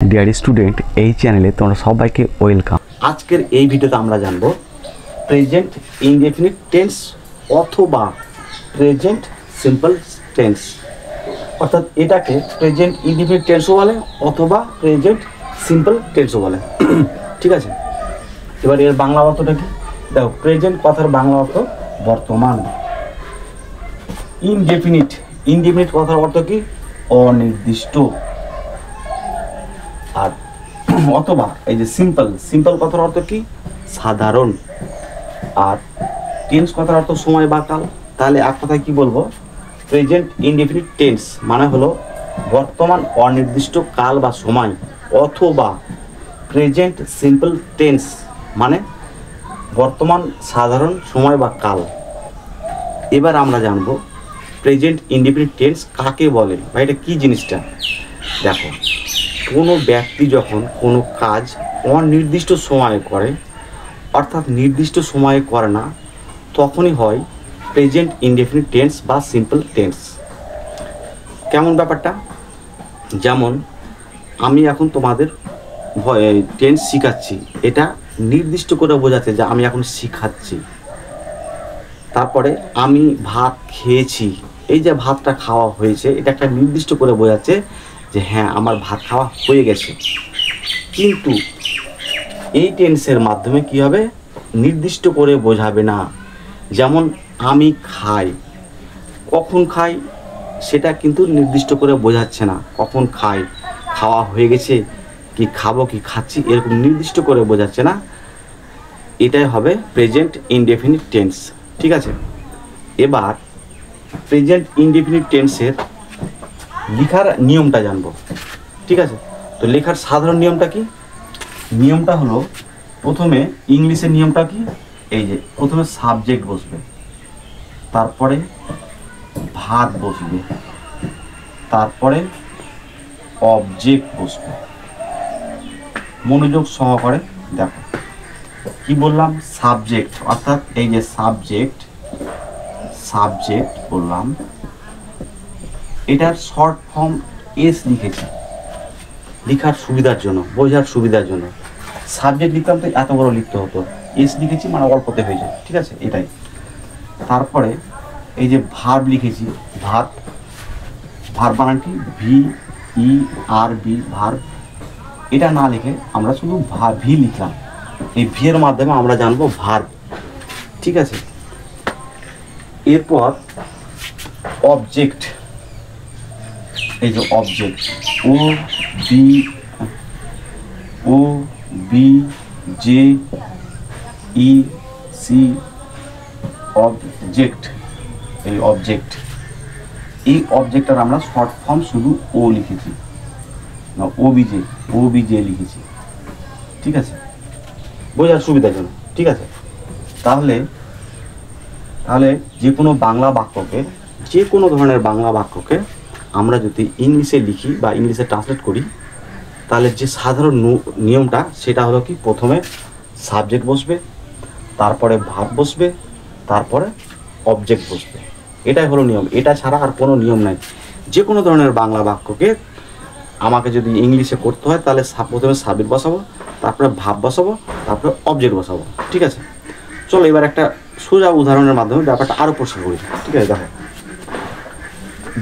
Dear student, এই চ্যানেলে তোমরা সবাইকে ওয়েলকাম। আজকের এই ভিডিওতে আমরা জানব প্রেজেন্ট ইনডেফিনিট টেন্স অথবা প্রেজেন্ট সিম্পল টেন্স, অর্থাৎ এটাকে প্রেজেন্ট ইনডেফিনিট টেন্সও বলে অথবা প্রেজেন্ট সিম্পল টেন্সও বলে। ঠিক আছে, এবার এর বাংলা অর্থটা কি দেখো। প্রেজেন্ট কথার বাংলা অর্থ বর্তমান। ইনডেফিনিট ইনডেফিনিট কথার অর্থ কি অনির্দিষ্ট। আর অথবা এই যে সিম্পল সিম্পল কথার অর্থ কি সাধারণ। আর টেন্স কথার অর্থ সময় বা কাল। তাহলে এক কথায় কি বলবো, প্রেজেন্ট ইনডেফিনিট টেন্স মানে হলো বর্তমান অনির্দিষ্ট কাল বা সময়, অথবা প্রেজেন্ট সিম্পল টেন্স মানে বর্তমান সাধারণ সময় বা কাল। এবার আমরা জানবো প্রেজেন্ট ইনডেফিনিট টেন্স কাকে বলে বা এটা কি জিনিসটা। দেখো, কোনো ব্যক্তি যখন কোনো কাজ অনির্দিষ্ট সময়ে করে, অর্থাৎ নির্দিষ্ট সময়ে করে না, তখনই হয় প্রেজেন্ট ইনডেফিনিট টেন্স বা সিম্পল টেন্স। কেমন ব্যাপারটা, যেমন আমি এখন তোমাদের টেন্স শিখাচ্ছি, এটা নির্দিষ্ট করে বোঝাচ্ছে যে আমি এখন শিখাচ্ছি। তারপরে আমি ভাত খেয়েছি, এই যে ভাতটা খাওয়া হয়েছে, এটা একটা নির্দিষ্ট করে বোঝাচ্ছে যে হ্যাঁ আমার ভাত খাওয়া হয়ে গেছে। কিন্তু এই টেন্সের মাধ্যমে কি হবে, নির্দিষ্ট করে বোঝাবে না। যেমন আমি খাই, কখন খাই সেটা কিন্তু নির্দিষ্ট করে বোঝাচ্ছে না। কখন খাই, খাওয়া হয়ে গেছে, কি খাবো, কি খাচ্ছি, এরকম নির্দিষ্ট করে বোঝাচ্ছে না। এটাই হবে প্রেজেন্ট ইনডেফিনিট টেন্স। ঠিক আছে, এবার প্রেজেন্ট ইনডেফিনিট টেন্সের লেখার নিয়মটা জানবো। ঠিক আছে, তো লেখার সাধারণ নিয়মটা কি? নিয়মটা হলো, প্রথমে ইংলিশের নিয়মটা কি, এই যে প্রথমে সাবজেক্ট বসবে, তারপরে ভার্ব বসবে, তারপরে অবজেক্ট বসবে। মনোযোগ সহকারে দেখো কি বললাম, সাবজেক্ট, অর্থাৎ এই যে সাবজেক্ট বললাম, এটার শর্ট ফর্ম এস লিখেছি লেখার সুবিধার জন্য, বোঝার সুবিধার জন্য। সাবজেক্ট লিখতাম তো এত বড় লিখতে হতো, এস লিখেছি মানে অল্পতে হয়ে যায়। ঠিক আছে, এটাই। তারপরে এই যে ভার্ব লিখেছি, ভার্ব বানান কি VERB, ভার্ব। এটা না লিখে আমরা শুধু ভি লিখলাম, এই ভি এর মাধ্যমে আমরা জানবো ভার্ব। ঠিক আছে, এরপর অবজেক্ট, এই যে অবজেক্ট OBJEC, অবজেক্ট। এই অবজেক্টটার আমরা শর্ট ফর্ম শুধু ও লিখেছি, না ওবিজে লিখেছি। ঠিক আছে, বোঝার সুবিধার জন্য। ঠিক আছে, তাহলে যে কোনো বাংলা বাক্যকে, যে কোনো ধরনের বাংলা বাক্যকে আমরা যদি ইংলিশে লিখি বা ইংলিশে ট্রান্সলেট করি, তাহলে যে সাধারণ নিয়মটা সেটা হলো কি, প্রথমে সাবজেক্ট বসবে, তারপরে ভার্ব বসবে, তারপরে অবজেক্ট বসবে। এটাই হলো নিয়ম, এটা ছাড়া আর কোনো নিয়ম নাই। যে কোনো ধরনের বাংলা বাক্যকে আমাকে যদি ইংলিশে করতে হয়, তাহলে প্রথমে সাবজেক্ট বসাবো, তারপরে ভার্ব বসাবো, তারপরে অবজেক্ট বসাবো। ঠিক আছে, চলো এবার একটা সোজা উদাহরণের মাধ্যমে ব্যাপারটা আরও পরিষ্কার করি। ঠিক আছে, দেখো,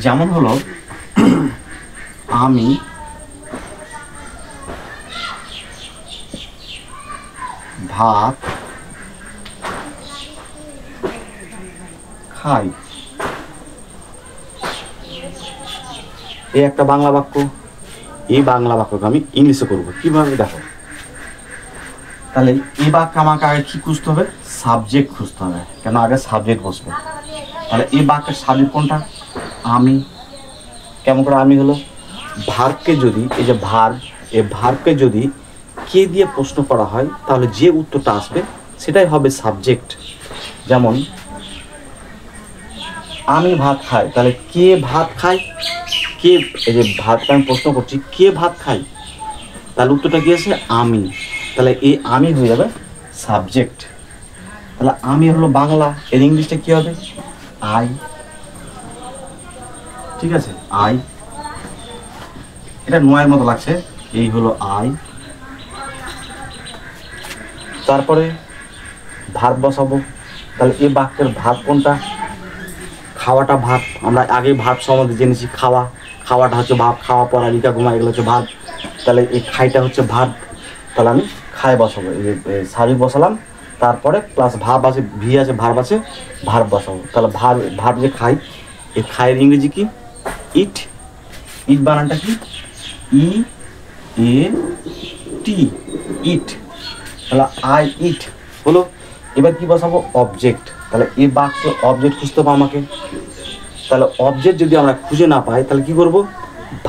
যেমন হলো আমি ভাত খাই, এই একটা বাংলা বাক্য। এই বাংলা বাক্যকে আমি ইংলিশে করবো কিভাবে, দেখো। তাহলে এই বাক্য আমাকে আগে কি খুঁজতে হবে, সাবজেক্ট খুঁজতে হবে, কেন আগে সাবজেক্ট বসবে। তাহলে এই বাক্যের সাবজেক্ট কোনটা, আমি। কেমন করে আমি হলো, ভার্বকে যদি, এই যে ভার্ব, এই ভার্বকে যদি কে দিয়ে প্রশ্ন করা হয়, তাহলে যে উত্তরটা আসবে সেটাই হবে সাবজেক্ট। যেমন আমি ভাত খাই, তাহলে কে ভাত খায়, কে, এই যে ভাতটা আমি প্রশ্ন করছি, কে ভাত খায়, তাহলে উত্তরটা কি আছে, আমি। তাহলে এই আমি হয়ে যাবে সাবজেক্ট। তাহলে আমি হলো বাংলা, এর ইংলিশটা কি হবে, আই। ঠিক আছে, আই। এটা নয়ের মতো লাগছে, এই হলো আই। তারপরে ভার্ব বসাবো। তাহলে এই বাক্যের ভার্ব কোনটা? খাওয়াটা ভার্ব। আমরা আগে ভার্ব সম্বন্ধে জেনেছি। খাওয়া, খাওয়াটা হচ্ছে ভার্ব। খাওয়া, পড়া, লিখা, ঘুমা এগুলো হচ্ছে ভার্ব। তাহলে এই খাইটা হচ্ছে ভার্ব। তাহলে আমি খাই বসাবো, এই সাবজেক্ট বসালাম, তারপরে প্লাস ভার্ব আছে, ভি আছে, ভার্ব আছে, ভার্ব বসাবো। তাহলে ভার্ব যে খাই, এই খাইয়ের ইংরেজি কি? ইট। ইট বানানটা কি? ই এ টি, ইট। তাহলে আই ইট হলো। এবার কি বসাবো? অবজেক্ট। তাহলে এই বাক্য অবজেক্ট খুঁজতে হবে আমাকে। তাহলে অবজেক্ট যদি আমরা খুঁজে না পাই তাহলে কি করব?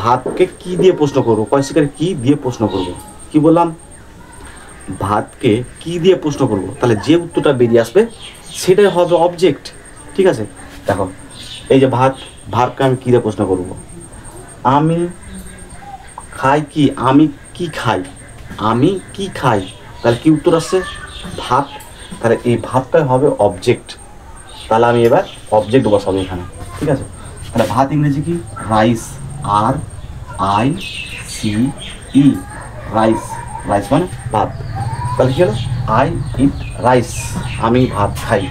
ভাতকে কি দিয়ে প্রশ্ন করবো? কয়সিকারে কি দিয়ে প্রশ্ন করব? কি বললাম? ভাতকে কি দিয়ে প্রশ্ন করব? তাহলে যে উত্তরটা বেরিয়ে আসবে সেটাই হবে অবজেক্ট। ঠিক আছে, দেখো এই যে ভাত, ভাতকে আমি কি দিয়ে প্রশ্ন করব? আমি খাই কি? আমি কি খাই? আমি কি খাই? তাহলে কি উত্তর আসছে? ভাত। তাহলে এই ভাতটাই হবে অবজেক্ট। তাহলে আমি এবার অবজেক্ট বসাবো এখানে। ঠিক আছে, তাহলে ভাত ইংরেজি কি? Rice. R I C E, rice. Rice মানে ভাত। তাহলে কি হলো? আই ইট রাইস, আমি ভাত খাই।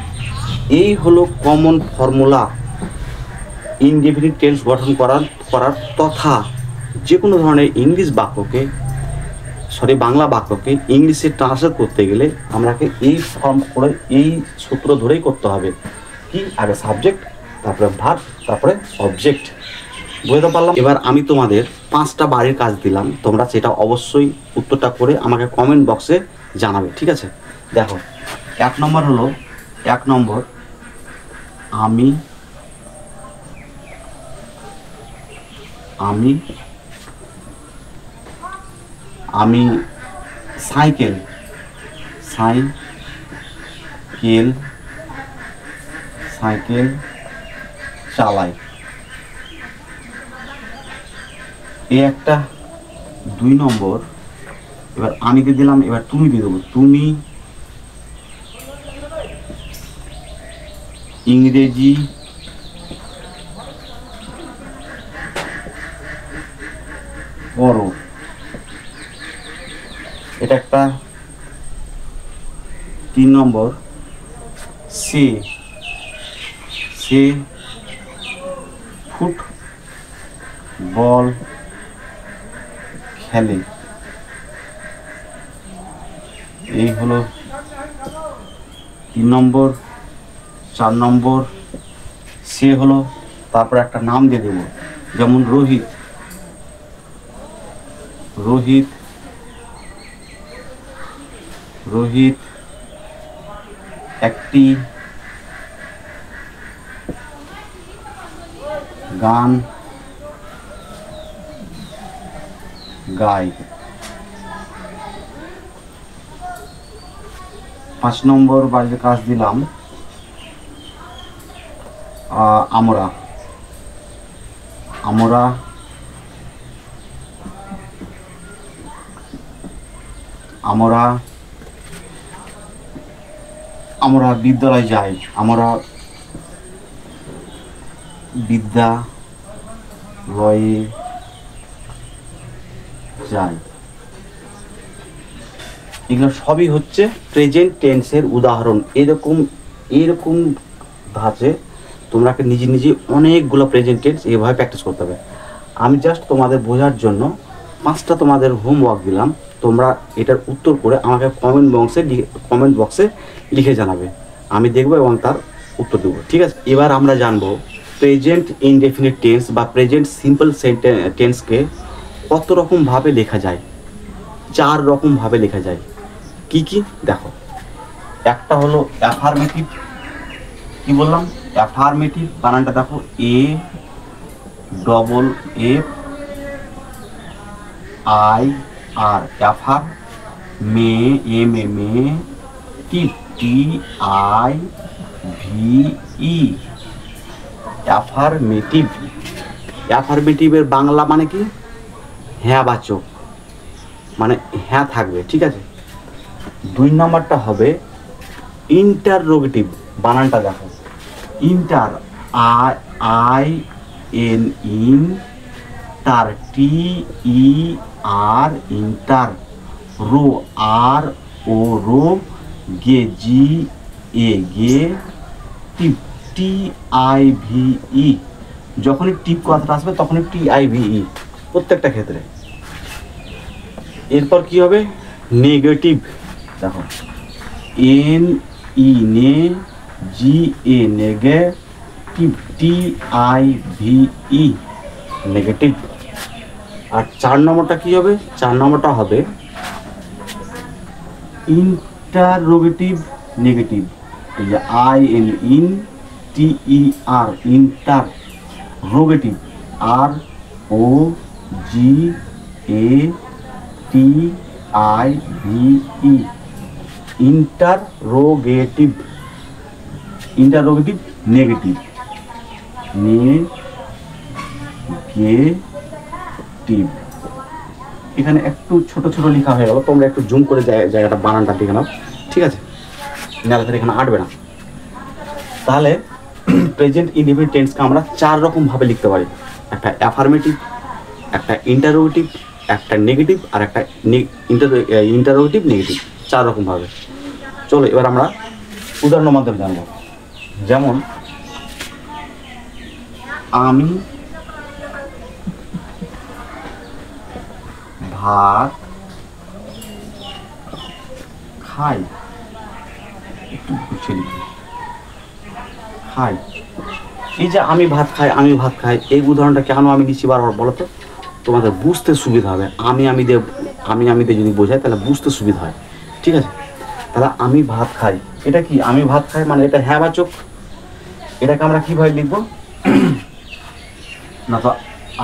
এই হলো কমন ফর্মুলা ইনডেফিনিট টেন্স গঠন করার তথা যে কোনো ধরনের ইংলিশ বাক্যকে, বাংলা বাক্যকে ইংলিশে ট্রান্সলেট করতে গেলে আমাকে এই ফর্ম করে, এই সূত্র ধরেই করতে হবে। কি? আগে সাবজেক্ট, তারপরে ভার্ব, তারপরে অবজেক্ট। বুঝতে পারলাম? এবার আমি তোমাদের 5টা বাড়ির কাজ দিলাম, তোমরা সেটা অবশ্যই উত্তরটা করে আমাকে কমেন্ট বক্সে জানাবে। ঠিক আছে, দেখো 1 নম্বর হলো, 1 নম্বর আমি আমি আমি সাইকেল সাইকেল সাইকেল চালাই। এই একটা। 2 নম্বর, এবার আমি দিয়ে দিলাম, এবার তুমি দিয়ে দেবো। তুমি ইংরেজি পড়ো। এটা একটা। 3 নম্বর, সে ফুটবল খেলে। এই হলো 3 নম্বর। 4 নম্বর, সে হলো, তারপর একটা নাম দিয়ে দেবো, যেমন রোহিত। রোহিত একটি গান গায়। 5 নম্বর বাড়ির কাজ দিলাম, আমরা বিদ্যালয়ে যাই। আমরা বিদ্যালয়ে যাই। এগুলো সবই হচ্ছে প্রেজেন্ট টেন্সের উদাহরণ। এরকম ধাঁচে তোমরাকে নিজে অনেকগুলো প্রেজেন্ট টেন্স এইভাবে প্র্যাকটিস করতে হবে। আমি জাস্ট তোমাদের বোঝার জন্য 5টা তোমাদের হোমওয়ার্ক দিলাম, তোমরা এটার উত্তর করে আমাকে কমেন্ট বক্সে লিখে জানাবে। আমি দেখব এবং তার উত্তর দেবো। ঠিক আছে, এবার আমরা জানবো প্রেজেন্ট ইনডেফিনিট টেন্স বা প্রেজেন্ট সিম্পল টেন্সকে কত রকমভাবে লেখা যায়। 4 রকমভাবে লেখা যায়। কি কি? দেখো, একটা হলো অ্যাফার্মেটিভ। কি বললাম? অ্যাফার্মেটিভ বানানটা দেখো, AFFIR, অ্যাফার, TIVE, অ্যাফার্মেটিভ। অ্যাফার্মেটিভের বাংলা মানে কি? হ্যাঁ বাচক, মানে হ্যাঁ থাকবে। ঠিক আছে। 2 নম্বরটা হবে ইন্টাররোগেটিভ। বানানটা দেখো, ইন্টার, IN, টার, TER, আর inter, ro R O ro, ga G A ga, tip T I V E, যখনই টিপ কথাটা আসবে তখনই টি আই ভি ই প্রত্যেকটা ক্ষেত্রে। এরপর কি হবে নেগেটিভ, দেখো এন ই নে, G A negative, T I V E negative. আর 4 নম্বরটা কি হবে, 4 নম্বরটা হবে ইন্টারোগেটিভ নেগেটিভ, এই যে I N in T E R interrogative, R O G A T I V E interrogative, interrogative negative, negative. এখানে একটু ছোট ছোট লেখা হয়ে গেল, তোমরা একটু জুম করে জায়গাটা বানানটা দেখে নাও, ঠিক আছে, নাহলে এখানে আটবে না। তাহলে প্রেজেন্ট ইনডিফিনিট টেন্সকে আমরা 4 রকম ভাবে লিখতে পারি, একটা অ্যাফার্মেটিভ, একটা ইন্টারোগেটিভ, একটা নেগেটিভ, আর একটা ইন্টারোগেটিভ নেগেটিভ, 4 রকম ভাবে। চলো এবার আমরা উদাহরণের মাধ্যমে জানবো। যেমন আমি ভাত খাই, একটু গুছিয়ে লিখি, খাই। এই যে আমি ভাত খাই, আমি ভাত খাই, এই উদাহরণটা কেন আমি দিচ্ছি বারবার বলো তো, তোমাদের বুঝতে সুবিধা হবে। আমি দিয়ে যদি বোঝাই তাহলে বুঝতে সুবিধা হয়, ঠিক আছে। তাহলে আমি ভাত খাই, এটা কি আমি ভাত খাই মানে এটা হ্যাঁ বাচক, এটাকে আমরা কীভাবে লিখবো না, তো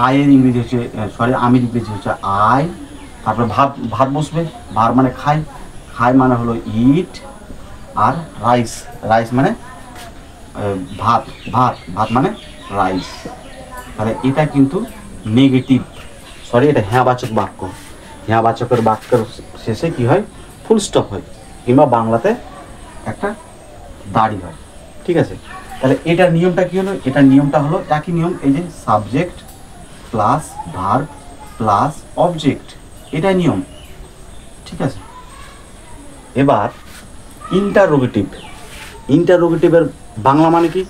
আয়ের ইংরেজি হচ্ছে, সরি আমির ইংরেজি হচ্ছে আই, তারপরে ভাত বসবে, ভাত মানে খাই, খাই মানে হলো ইট, আর রাইস মানে ভাত, ভাত মানে রাইস। তাহলে এটা কিন্তু নেগেটিভ, সরি এটা হ্যাঁ বাচক বাক্য। হ্যাঁ বাচকের বাক্যের শেষে কি হয়, ফুল স্টপ হয়, কিংবা বাংলাতে একটা দাড়ি হয়, ঠিক আছে। তাহলে এটার নিয়মটা কি হলো, এটার নিয়মটা হলো একই নিয়ম, এই যে subject plus verb plus object, এটাই নিয়ম, ঠিক আছে। এবার ইন্টারোগেটিভের বাংলা মানে কি,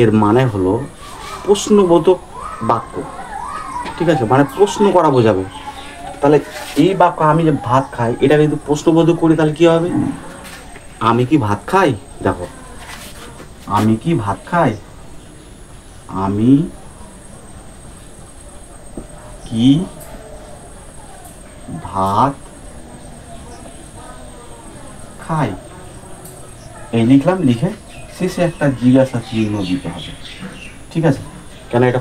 এর মানে হলো প্রশ্নবোধক বাক্য, ঠিক আছে, মানে প্রশ্ন করা বোঝাবে। তাহলে এই বাক্য আমি যে ভাত খাই, এটা যদি প্রশ্নবোধক করি তাহলে কি হবে, আমি কি ভাত খাই, দেখো আমি কি ভাত খাই, আমি কি ভাত খাই, এই লিখলাম, লিখে শেষে একটা জিজ্ঞাসা চিহ্ন দিতে হবে, ঠিক আছে, কেন এটা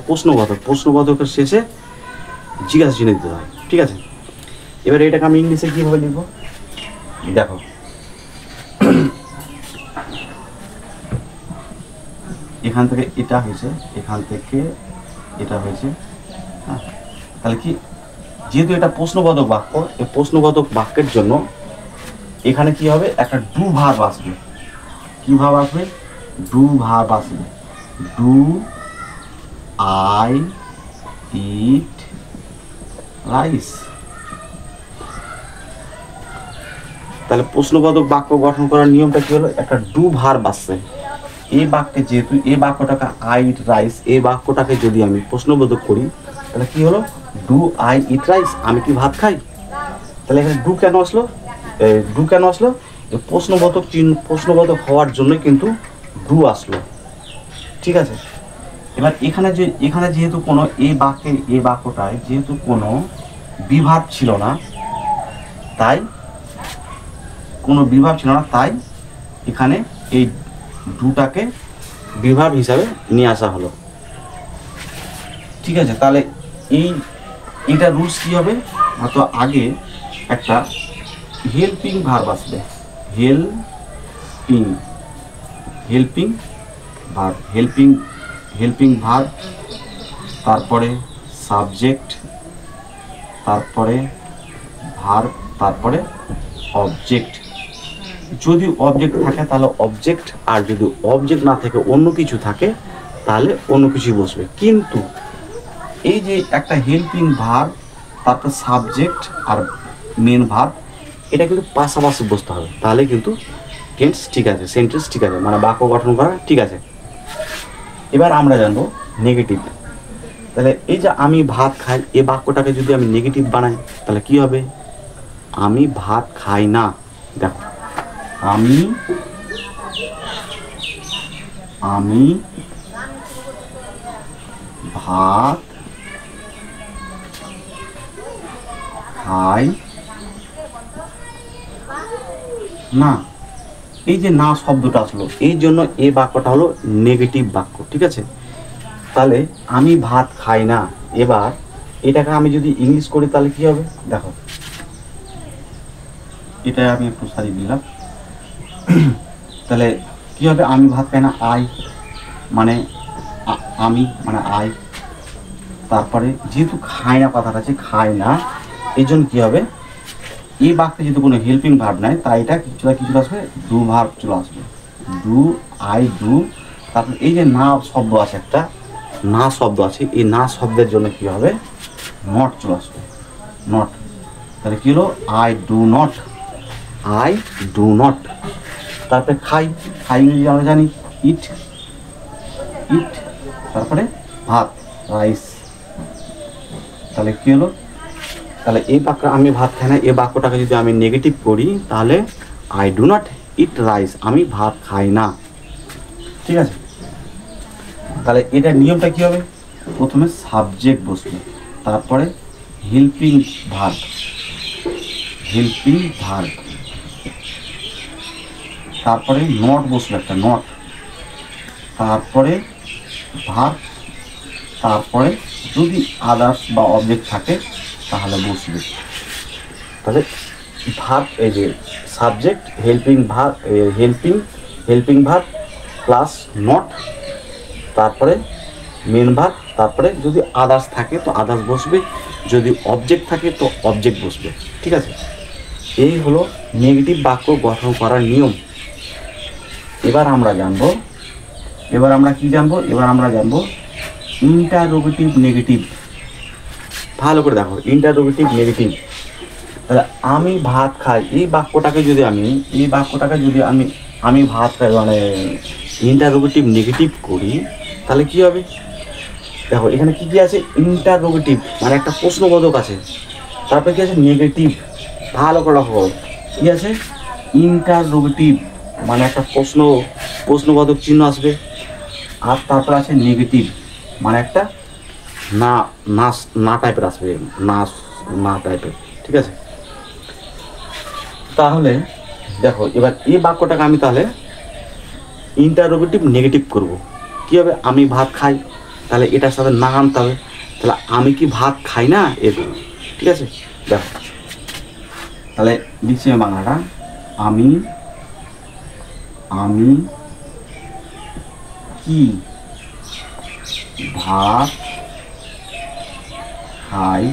প্রশ্নবোধকের শেষে জিজ্ঞাসা চিহ্ন দিতে হয়, ঠিক আছে। এবার এটাকে আমি ইংলিশে কীভাবে লিখব, দেখো এখান থেকে এটা হয়েছে, এখান থেকে এটা হয়েছে, হ্যাঁ। তাহলে কি, যেহেতু এটা প্রশ্নবোধক বাক্য, এই প্রশ্নবোধক বাক্যের জন্য এখানে কি হবে, একটা ডু ভার্ব আসবে। কি ভার্ব আসবে, ডু ভার্ব আসবে, ডু আই ইট রাইস। তাহলে প্রশ্নবোধক বাক্য গঠন করার নিয়মটা কি হলো, একটা ডু ভার্ব আসছে। এই বাক্যে যেহেতু এই বাক্যটাকে আই ইট রাইস, এই বাক্যটাকে যদি আমি প্রশ্নবোধক করি তাহলে কি হলো, ডু আই ইট রাইস, আমি কি ভাত খাই। তাহলে এখানে ডু কেন আসলো, প্রশ্নবোধক হওয়ার জন্য কিন্তু ডু আসলো, ঠিক আছে। এবার এখানে যেহেতু কোনো এই বাক্যটায় যেহেতু কোনো বিভাগ ছিল না, তাই এখানে এই ডুটাকে বিভাগ হিসাবে নিয়ে আসা হলো, ঠিক আছে। তাহলে এইটা রুলস কি হবে, তো আগে একটা হেল্পিং ভার্ব আসবে, হেল্পিং ভার্ব, তারপরে সাবজেক্ট, তারপরে ভার্ব, তারপরে অবজেক্ট। যদি অবজেক্ট থাকে তাহলে অবজেক্ট, আর যদি অবজেক্ট না থাকে অন্য কিছু থাকে তাহলে অন্য কিছু বসবে। কিন্তু এই যে একটা হেল্পিং ভার্ব তারপর সাবজেক্ট আর মেন ভার্ব, এটা কিন্তু পাশাপাশি বসতে হবে, তাহলে কিন্তু টেন্স ঠিক আছে, সেন্টেন্স ঠিক আছে, মানে বাক্য গঠন করা ঠিক আছে। এবার আমরা জানবো নেগেটিভ। তাহলে এই যে আমি ভাত খাই, এই বাক্যটাকে যদি আমি নেগেটিভ বানাই তাহলে কি হবে? আমি ভাত খাই না। দেখো, আমি ভাত খাই না, এই যে না শব্দটা আসলো, এই জন্য এই বাক্যটা হলো নেগেটিভ বাক্য, ঠিক আছে? তাহলে আমি ভাত খাই না, এবার এটাকে আমি যদি ইংলিশ করি তাহলে কি হবে? দেখো, এটা আমি একটু সারিয়ে দিলাম। তাহলে কি হবে? আমি ভাত খাই না, আই মানে আমি মানে আই, তারপরে যেহেতু খাই না কথাটা আছে, খাই না, এই জন্য কি হবে? এই বাক্যে যেহেতু কোনো হেল্পিং ভার্ব নাই, তাই এটা কিছু আসবে, ডু ভার্ব চলে আসবে, ডু, আই ডু। তারপর এই যে না শব্দ আছে, একটা না শব্দ আছে, এই না শব্দের জন্য কি হবে? নট চলে আসবে, নট। তাহলে কি হলো? I do not, I do not. তারপরে খাই, খাই ইংরেজি আমরা জানি ইট, ইট। তারপরে ভাত, রাইস। তাহলে কি হলো? তাহলে এই বাক্য আমি ভাত খাই না, এই বাক্যটাকে যদি আমি নেগেটিভ করি তাহলে I do not eat rice, আমি ভাত খাই না, ঠিক আছে? তাহলে এটার নিয়মটা কি হবে? প্রথমে সাবজেক্ট বসবে, তারপরে হেল্পিং ভার্ব, হেল্পিং ভার্ব, তারপরে নট বসবে, একটা নট, তারপরে ভার্ব, তারপরে যদি আদার্স বা অবজেক্ট থাকে তাহলে বসবে। তাহলে ভার্ব, এই যে subject, helping verb, helping verb plus not, তারপরে মেন ভার্ব, তারপরে যদি আদার্স থাকে তো আদার্স বসবে, যদি অবজেক্ট থাকে তো অবজেক্ট বসবে, ঠিক আছে? এই হলো নেগেটিভ বাক্য গঠন করার নিয়ম। এবার আমরা জানবো, এবার আমরা জানবো ইন্টারোগেটিভ নেগেটিভ। ভালো করে দেখো, ইন্টারোগেটিভ নেগেটিভ। তাহলে আমি ভাত খাই, এই বাক্যটাকে যদি আমি ভাত খাই মানে ইন্টারোগেটিভ নেগেটিভ করি তাহলে কি হবে? দেখো এখানে কি কি আছে? ইন্টারোগেটিভ মানে একটা প্রশ্নবোধক আছে, তারপরে কি আছে? নেগেটিভ। ভালো করে রাখো, কি আছে? ইন্টারোগেটিভ মানে একটা প্রশ্নবোধক চিহ্ন আসবে, আর তারপর আছে নেগেটিভ মানে একটা না না না টাইপের আসবে, না টাইপের, ঠিক আছে? তাহলে দেখো, এবার এই বাক্যটাকে আমি তাহলে ইন্টারোগেটিভ নেগেটিভ করব। কি হবে? আমি ভাত খাই, তাহলে এটার সাথে না আনতে হবে, তাহলে আমি কি ভাত খাই না, এরকম, ঠিক আছে? দেখো তাহলে লিখছি বাংলাটা, আমি কি ভাত খাই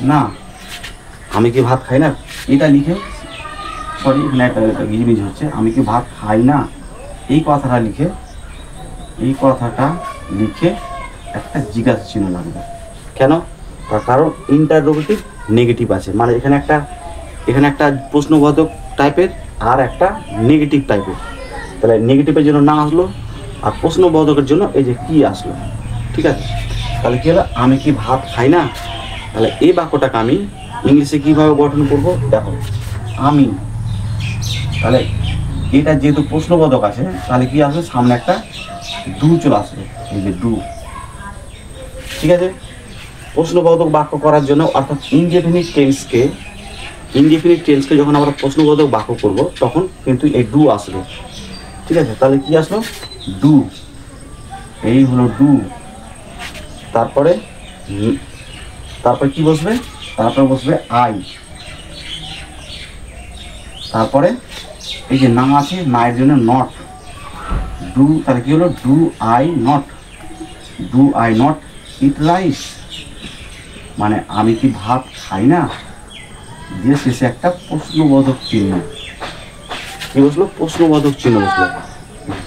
না, আমি কি ভাত খাই না, এটা লিখে, সরি এখানে একটা গিজবিজ হচ্ছে, আমি কি ভাত খাই না, এই কথাটা লিখে একটা জিজ্ঞাসা চিহ্ন লাগবে। কেন? তার কারণ ইন্টারোগেটিভ নেগেটিভ আছে, মানে এখানে একটা প্রশ্নবোধক টাইপের আর একটা নেগেটিভ টাইপের। তাহলে নেগেটিভের জন্য না আসলো, আর প্রশ্নবোধকের জন্য এই যে কি আসলো, ঠিক আছে? তাহলে কি হলো? আমি কি ভাত খাই না। তাহলে এই বাক্যটাকে আমি ইংলিশে কিভাবে গঠন করব? দেখো, আমি, তাহলে এটা যেহেতু প্রশ্নবোধক আছে তাহলে কি আসবে? সামনে একটা ডু চলে আসবে, এই যে ডু, ঠিক আছে? প্রশ্নবোধক বাক্য করার জন্য, অর্থাৎ ইনডেফিনিট টেন্সকে যখন আমরা প্রশ্নবোধক বাক্য করব তখন কিন্তু এই ডু আসবে, ঠিক আছে? তাহলে কি আসলো? ডু, এই হলো ডু। তারপরে কি বসবে? তারপরে বসবে আই, তারপরে এই যে না আছে, না এর জন্য নট, ডু। তাহলে কি হলো? Do I not eat rice, মানে আমি কি ভাত খাই না, দিয়ে শেষে একটা প্রশ্নবোধক চিহ্ন, কি বসলো? প্রশ্নবোধক চিহ্ন বসলো,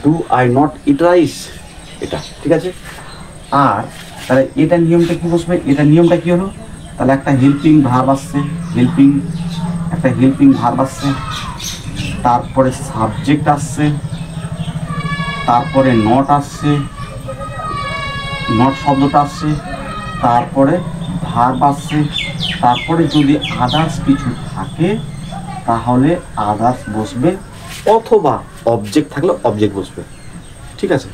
do I not eat rice, এটা, ঠিক আছে? আর তাহলে এটা নিয়মটা কি বসবে, এটা নিয়মটা কি হলো, তাহলে একটা হেল্পিং ভার্ব আসছে, একটা হেল্পিং ভার্ব আসছে, তারপরে সাবজেক্ট আসছে, তারপরে নট আসছে, নট শব্দটা আসছে, তারপরে ভার্ব আসছে, তারপরে যদি আদার্স কিছু থাকে তাহলে আদার্স বসবে, অথবা অবজেক্ট থাকলে অবজেক্ট বসবে। ঠিক আছে,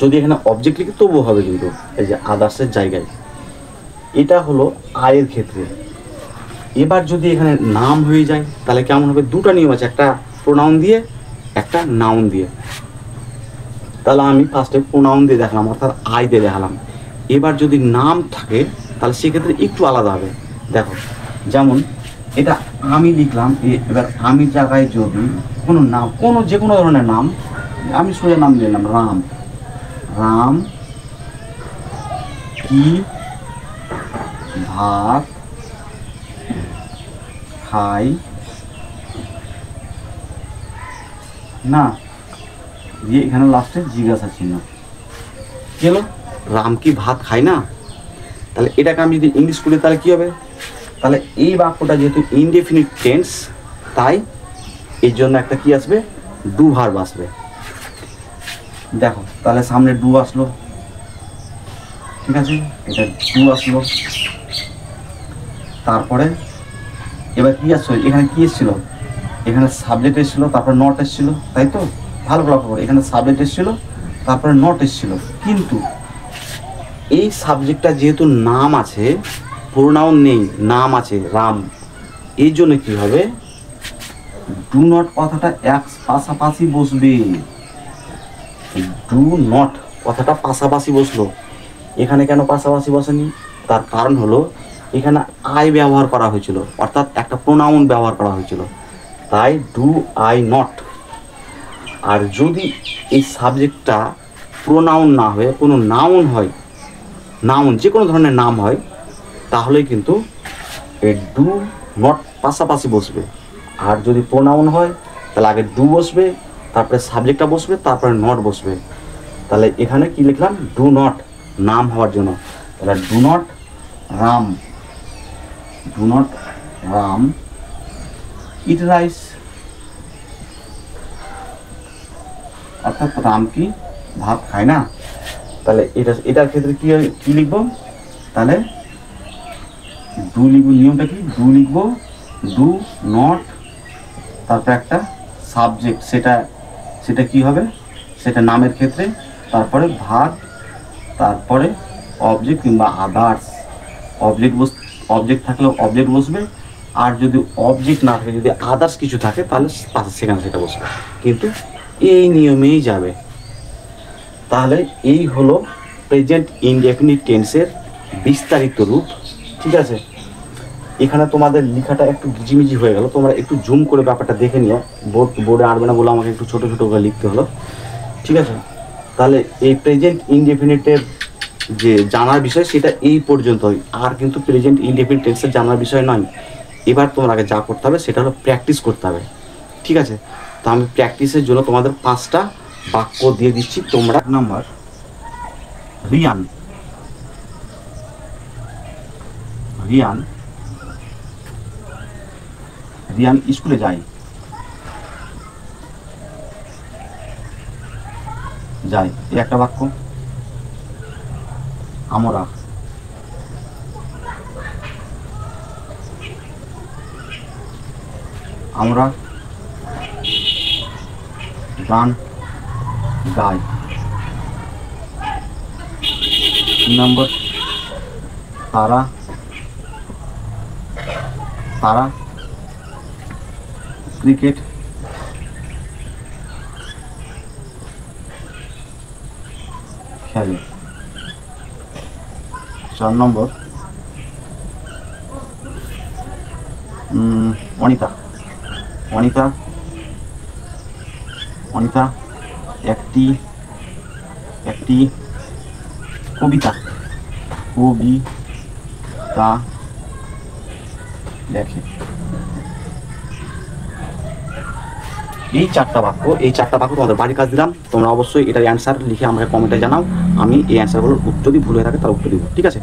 যদি এখানে অবজেক্ট লিখে তবুও হবে, কিন্তু এই যে আদার্সের জায়গায়। এটা হলো আয়ের ক্ষেত্রে। এবার যদি এখানে নাম হয়ে যায় তাহলে কেমন হবে, দুটো নিয়ম আছে, একটা প্রোনাউন দিয়ে একটা নাউন দিয়ে। তাহলে আমি ফার্স্টে প্রোনাউন দিয়ে দেখালাম, অর্থাৎ আই দিয়ে দেখালাম। এবার যদি নাম থাকে তাহলে সেক্ষেত্রে একটু আলাদা হবে। দেখো, যেমন এটা আমি লিখলাম, এবার আমি জায়গায় যদি কোনো নাম, কোনো যে কোনো ধরনের নাম, আমি সোজা নাম দিলাম রাম, রাম কি ভাত খাই না, দিয়ে এখানে লাস্টে জিজ্ঞাসা চিহ্ন কি হলো, রাম কি ভাত খায় না। তাহলে এটাকে আমি যদি ইংলিশ করি তাহলে কি হবে, তাহলে এই বাক্যটা যেহেতু ইনডেফিনিট টেন্স, তাই এর জন্য একটা কি আসবে, ডু ভার্ব আসবে। দেখো তাহলে সামনে ডু আসলো, ঠিক আছে, এটা ডু আসলো, তারপরে এবার কি আসলো, এখানে কি এসেছিল, এখানে সাবজেক্ট এসেছিল, তারপরে নট এসেছিল, তাই তো, ভালো করে লক্ষ্য করো, এখানে সাবজেক্ট এসেছিল, তারপরে নট এসেছিল, কিন্তু এই সাবজেক্টটা যেহেতু নাম আছে, প্রোনাউন নেই, নাম আছে রাম, এই জন্য কি হবে, ডু নট কথাটা এক পাশাপাশি বসবে, ডু নট কথাটা পাশাপাশি বসলো। এখানে কেন পাশাপাশি বসেনি, তার কারণ হলো এখানে আই ব্যবহার করা হয়েছিল, অর্থাৎ একটা প্রোনাউন ব্যবহার করা হয়েছিল, তাই ডু আই নট। আর যদি এই সাবজেক্টটা প্রোনাউন না হয়ে কোনো নাউন হয়, নাউন যে কোনো ধরনের নাম হয়, তাহলে কিন্তু এই ডু নট পাশাপাশি বসবে। আর যদি প্রোনাউন হয় তাহলে আগে ডু বসবে, তারপরে সাবজেক্টটা বসবে, তারপরে নট বসবে। তাহলে এখানে কি লিখলাম, ডু নট, নাম হওয়ার জন্য, তাহলে do not Ram, do not Ram eat rice, অর্থাৎ রাম কি ভাত খায় না। তাহলে এটার ক্ষেত্রে কি লিখবো, তাহলে ডু লিখবো, নিয়মটা কি, ডু লিখবো, ডু নট, তারপরে একটা সাবজেক্ট, সেটা কি হবে, সেটা নামের ক্ষেত্রে, তারপরে ভার্ব, তারপরে অবজেক্ট কিংবা আদার্স, অবজেক্ট থাকলে অবজেক্ট বসবে, আর যদি অবজেক্ট না থাকে, যদি আদার্স কিছু থাকে তাহলে সেখানে সেটা বসবে, কিন্তু এই নিয়মেই যাবে। তাহলে এই হলো প্রেজেন্ট ইনডেফিনিট টেন্সের বিস্তারিত রূপ। ঠিক আছে, এখানে তোমাদের লেখাটা একটু গিজিমিজি হয়ে গেল, তোমরা একটু জুম করে ব্যাপারটা দেখে নিও, বোর্ডে আনবে না বলে আমাকে একটু ছোটো ছোটো করে লিখতে হলো। ঠিক আছে, তাহলে এই প্রেজেন্ট ইনডেফিনিটের যে জানার বিষয় সেটা এই পর্যন্তই, আর কিন্তু প্রেজেন্ট ইনডেফিনিট টেন্সের জানার বিষয় নয়। এবার তোমরা আগে যা করতে হবে সেটা হলো প্র্যাকটিস করতে হবে। ঠিক আছে, তো আমি প্র্যাকটিসের জন্য তোমাদের 5টা বাক্য দিয়ে দিচ্ছি। তোমরা নাম্বার, রিয়ান, রিয়ান রিয়ান স্কুলে যায়, যায়, এই একটা বাক্য। আমরা, আমরা গান গাই। 3 নম্বর, তারা, তারা ক্রিকেট খেলে। 4 নম্বর, অনিতা, অনিতা, অনিতা একটি কবিতা, কবিতা লেখে। এই চারটা বাক্য তোমাদের বাড়ির কাজ দিলাম, তোমরা অবশ্যই এটার অ্যান্সার লিখে আমাকে কমেন্টে জানাও। আমি এই অ্যান্সারগুলোর যদি ভুল হয়ে থাকে তার উত্তর দিব, ঠিক আছে?